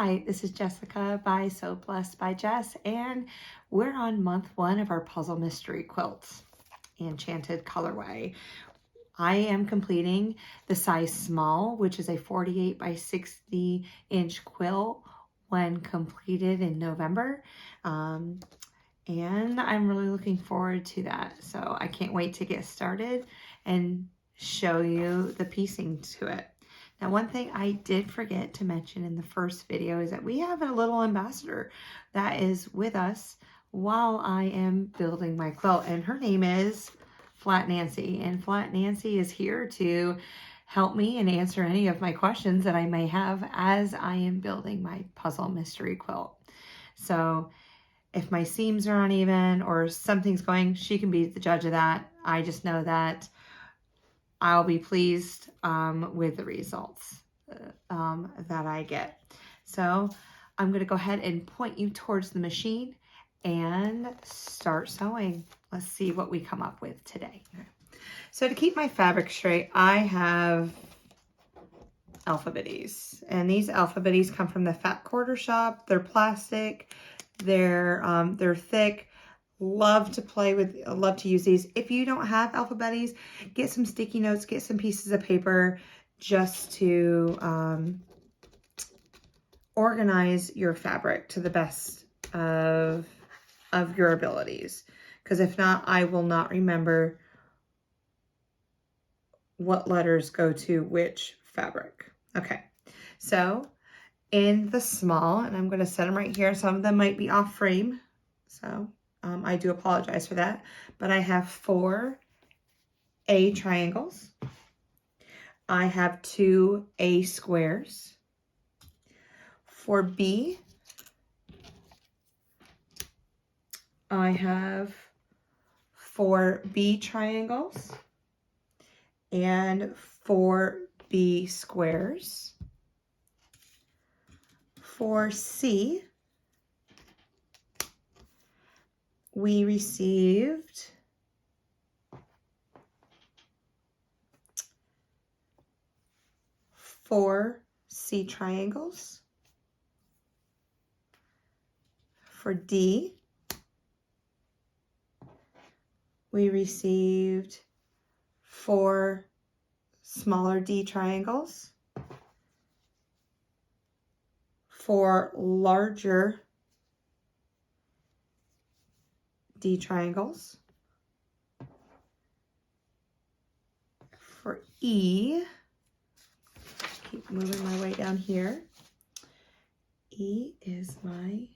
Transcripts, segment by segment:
Hi, this is Jessica by So Blessed by Jess, and we're on month 1 of our Puzzle Mystery Quilts, Enchanted Colorway. I am completing the size small, which is a 48 by 60 inch quilt when completed in November. And I'm really looking forward to that. So I can't wait to get started and show you the piecing to it. Now, one thing I did forget to mention in the first video is that we have a little ambassador that is with us while I am building my quilt, and her name is Flat Nancy, and Flat Nancy is here to help me and answer any of my questions that I may have as I am building my puzzle mystery quilt. So if my seams are uneven or something's going, she can be the judge of that. I just know that I'll be pleased with the results that I get. So I'm going to go ahead and point you towards the machine and start sewing. Let's see what we come up with today. So to keep my fabric straight, I have alphabetties, and these alphabetties come from the Fat Quarter Shop. They're plastic. They're thick. Love to use these. If you don't have alphabetties, get some sticky notes, get some pieces of paper just to organize your fabric to the best of your abilities. Because if not, I will not remember what letters go to which fabric. Okay, so in the small, and I'm going to set them right here. Some of them might be off frame, so I do apologize for that, but I have 4 A triangles. I have 2 A squares. For B, I have 4 B triangles and 4 B squares. For C, we received 4 C triangles. For D, we received 4 smaller D triangles. For larger D triangles. For E, keep moving my way down here. E is my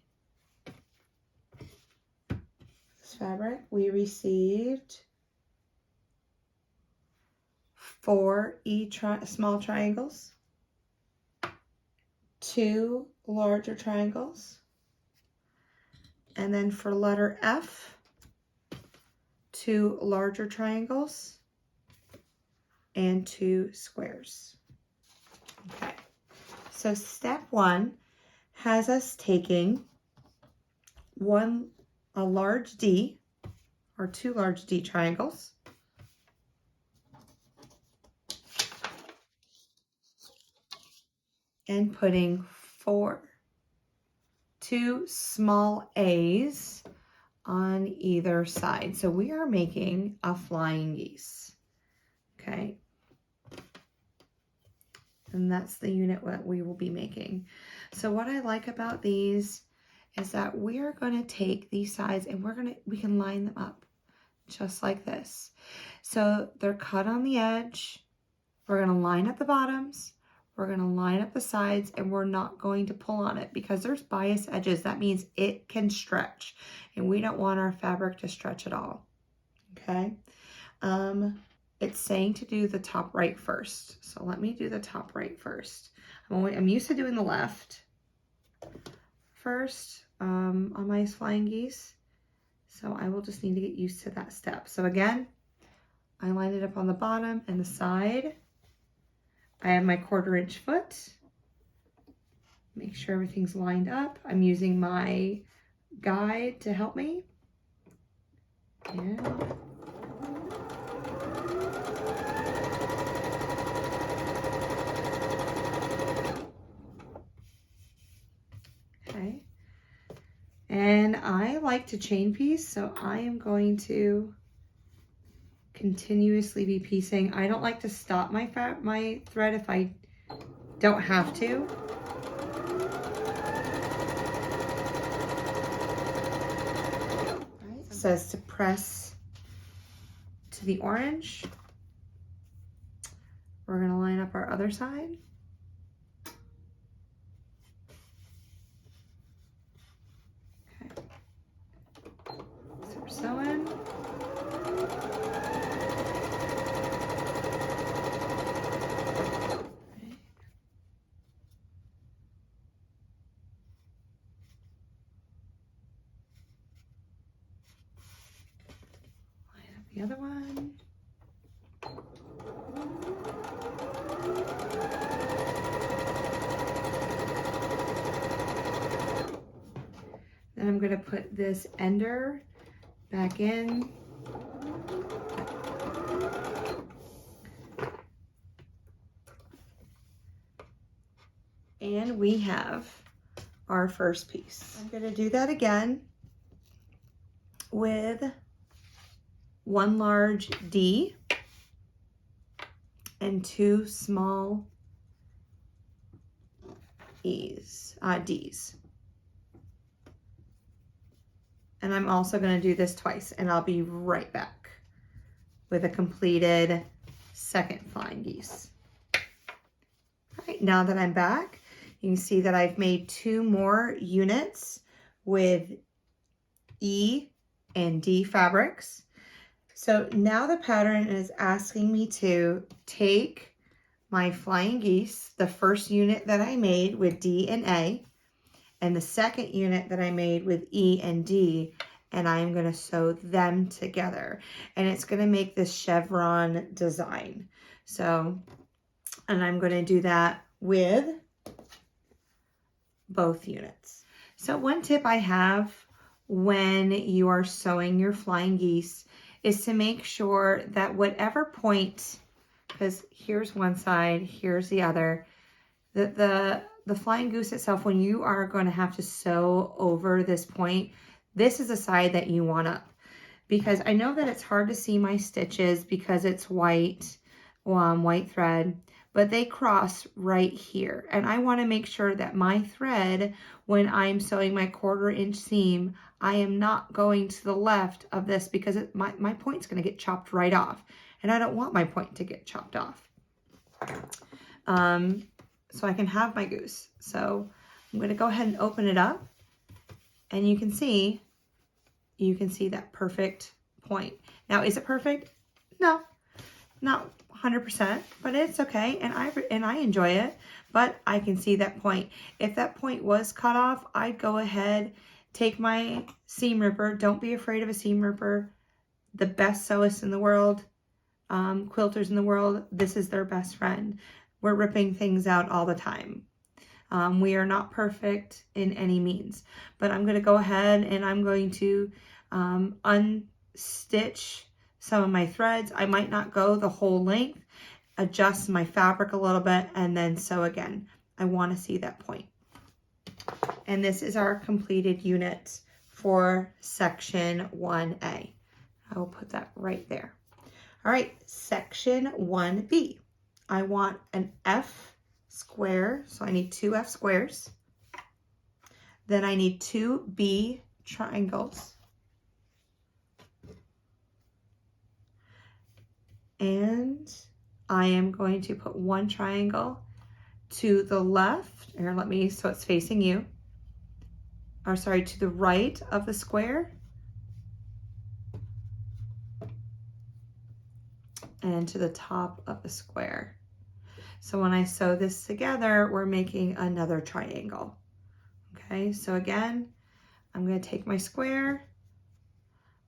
fabric. We received 4 small triangles, 2 larger triangles, and then for letter F, 2 larger triangles and 2 squares. Okay, so step 1 has us taking a large D or 2 large D triangles, and putting 2 small A's on either side. So we are making a flying geese, okay? And that's the unit that we will be making. So what I like about these is that we are going to take these sides and we can line them up just like this. So they're cut on the edge. We're going to line up the bottoms. We're going to line up the sides, and we're not going to pull on it because there's bias edges. That means it can stretch, and we don't want our fabric to stretch at all. Okay. It's saying to do the top right first. So let me do the top right first. I'm used to doing the left first on my flying geese. So I will just need to get used to that step. So again, I line it up on the bottom and the side. I have my 1/4 inch foot. Make sure everything's lined up. I'm using my guide to help me. And And I like to chain piece, so I am going to continuously be piecing. I don't like to stop my thread if I don't have to. Right. It says to press to the orange. We're going to line up our other side. Okay. So we're sewing. Line up the other one. Then I'm going to put this ender back in. And we have our first piece. I'm going to do that again with one large D and two small Ds. And I'm also going to do this twice, and I'll be right back with a completed second flying geese. All right, now that I'm back, you can see that I've made 2 more units with E and D fabrics. So now the pattern is asking me to take my flying geese, the first unit that I made with D and A, and the second unit that I made with E and D, and I'm going to sew them together. And it's going to make this chevron design. So, and I'm going to do that with both units. So one tip I have when you are sewing your flying geese is to make sure that whatever point, because here's one side, here's the other, that the flying goose itself, when you are going to have to sew over this point, this is the side that you want up. Because I know that it's hard to see my stitches because it's white thread, but they cross right here. And I want to make sure that my thread, when I'm sewing my 1/4 inch seam, I am not going to the left of this because my point's going to get chopped right off. And I don't want my point to get chopped off. So I can have my goose. So I'm going to go ahead and open it up, and you can see that perfect point. Now, is it perfect? No, not 100%, but it's okay, and I enjoy it. But I can see that point. If that point was cut off, I'd go ahead, take my seam ripper. Don't be afraid of a seam ripper. The best sewists in the world, quilters in the world, this is their best friend. We're ripping things out all the time. We are not perfect in any means, but I'm going to go ahead and I'm going to unstitch some of my threads. I might not go the whole length, adjust my fabric a little bit, and then sew again. I want to see that point. And this is our completed unit for section 1A. I will put that right there. All right, section 1B. I want an F square, so I need 2 F squares. Then I need 2 B triangles. And I am going to put 1 triangle to the left, here, so it's facing you, or sorry, to the right of the square. And to the top of the square. So when I sew this together, we're making another triangle. Okay, so again, I'm going to take my square,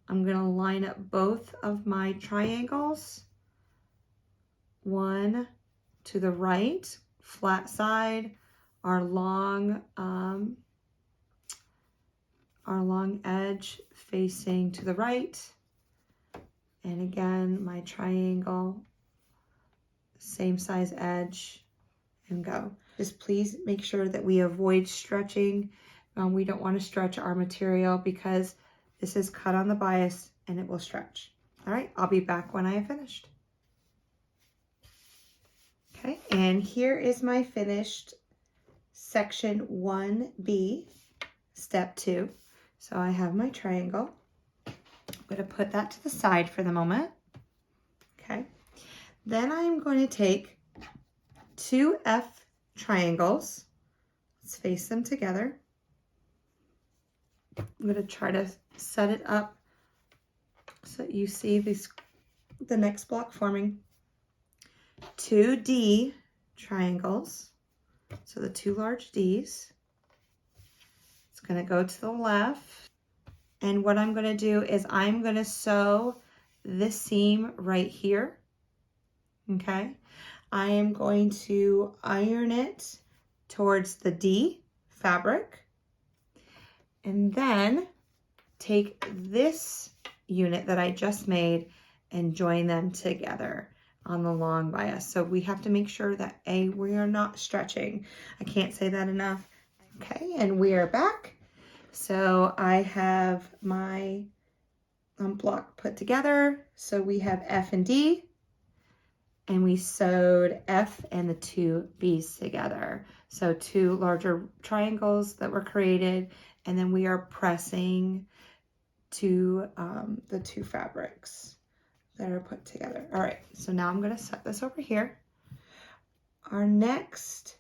I'm going to line up both of my triangles, one to the right, flat side, our long edge facing to the right, and again, my triangle, same size edge, and go. Just please make sure that we avoid stretching We don't want to stretch our material because this is cut on the bias and it will stretch. All right, I'll be back when I have finished. Okay, and here is my finished section 1B, step 2. So I have my triangle. I'm going to put that to the side for the moment. Okay, then I'm going to take 2 F triangles. Let's face them together. I'm going to try to set it up so you see the next block forming. 2 D triangles, so the 2 large D's. It's going to go to the left, and what I'm going to do is I'm going to sew this seam right here. Okay, I am going to iron it towards the D fabric, and then take this unit that I just made and join them together on the long bias. So we have to make sure that we are not stretching. I can't say that enough. Okay, and we are back. So I have my block put together. So we have F and D, and we sewed F and the 2 B's together. So 2 larger triangles that were created, and then we are pressing to the 2 fabrics that are put together. All right, so now I'm going to set this over here. Our next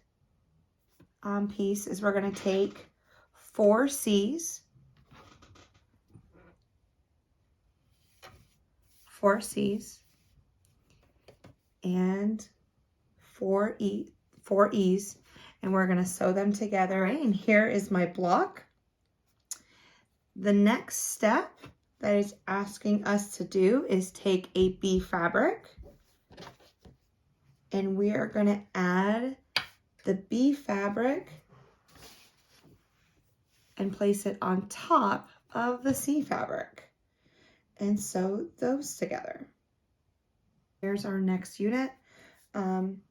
piece is we're going to take 4 C's, 4 C's, and 4 E's, and we're going to sew them together. And here is my block. The next step that it's asking us to do is take a B fabric, and we are going to add the B fabric and place it on top of the C fabric and sew those together. Here's our next unit. Then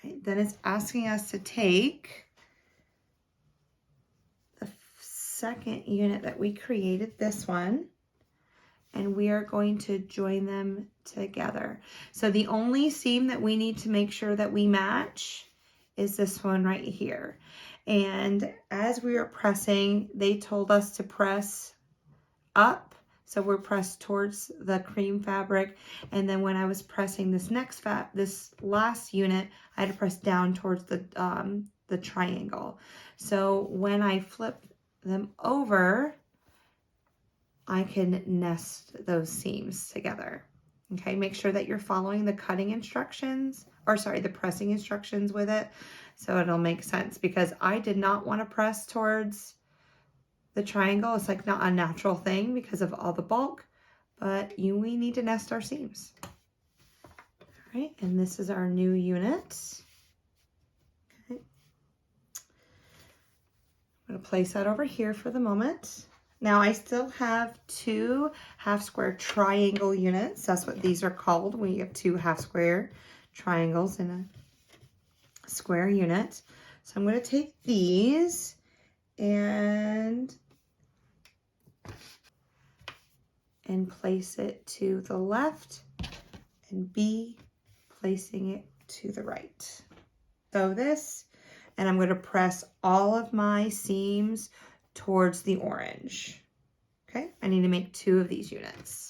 it's asking us to take the second unit that we created, this one, and we are going to join them together. So the only seam that we need to make sure that we match is this one right here. And as we were pressing, they told us to press up. So we're pressed towards the cream fabric. And then when I was pressing this this last unit, I had to press down towards the triangle. So when I flip them over, I can nest those seams together. Okay, make sure that you're following the cutting instructions, or sorry, the pressing instructions with it, so it'll make sense, because I did not want to press towards the triangle. It's like not a natural thing because of all the bulk, but we need to nest our seams. All right, and this is our new unit. Okay. I'm going to place that over here for the moment. Now I still have 2 half square triangle units. That's what these are called when you have 2 half square triangles in a square unit. So I'm going to take these and place it to the left, and B placing it to the right. So this, and I'm going to press all of my seams towards the orange. Okay, I need to make 2 of these units.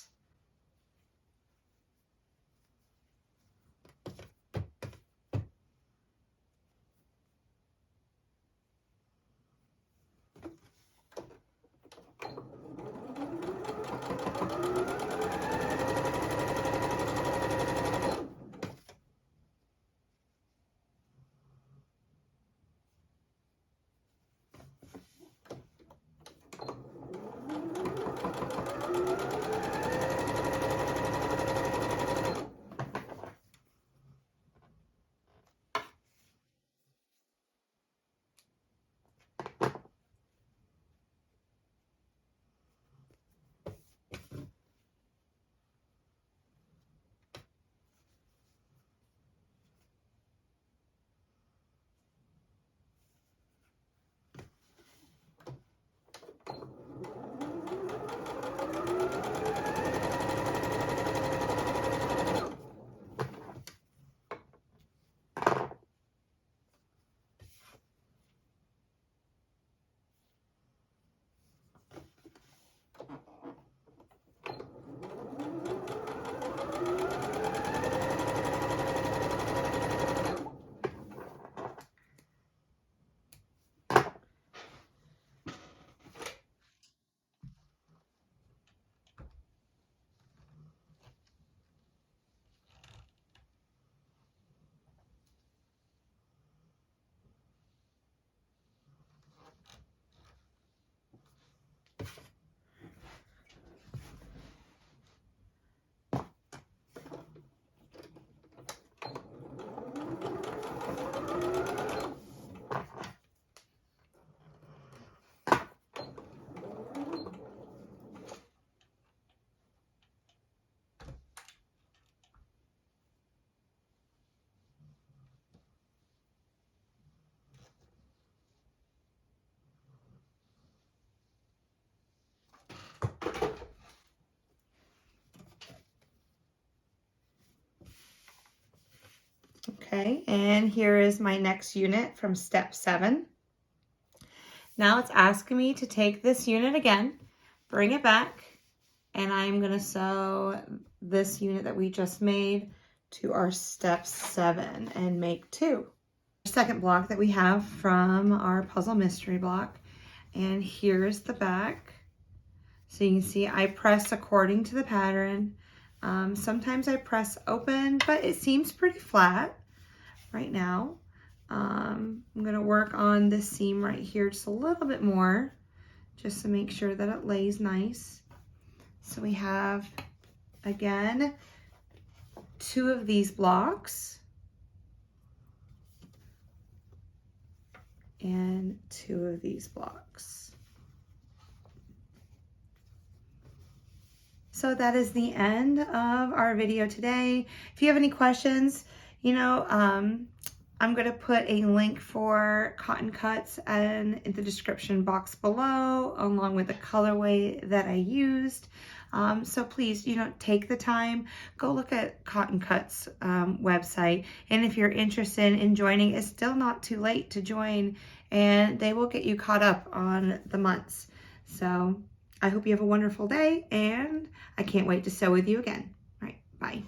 Okay, and here is my next unit from step 7. Now it's asking me to take this unit again, bring it back, and I'm going to sew this unit that we just made to our step 7 and make 2. Second block that we have from our puzzle mystery block, and here's the back. So you can see I press according to the pattern. Sometimes I press open, but it seems pretty flat right now. I'm going to work on this seam right here just a little bit more, just to make sure that it lays nice. So we have, again, 2 of these blocks and 2 of these blocks. So that is the end of our video today. If you have any questions, I'm going to put a link for cotton cuts in the description box below, along with the colorway that I used. So please, take the time, go look at Cotton Cuts website. And if you're interested in joining, it's still not too late to join, and they will get you caught up on the months. So I hope you have a wonderful day, and I can't wait to sew with you again. All right, bye.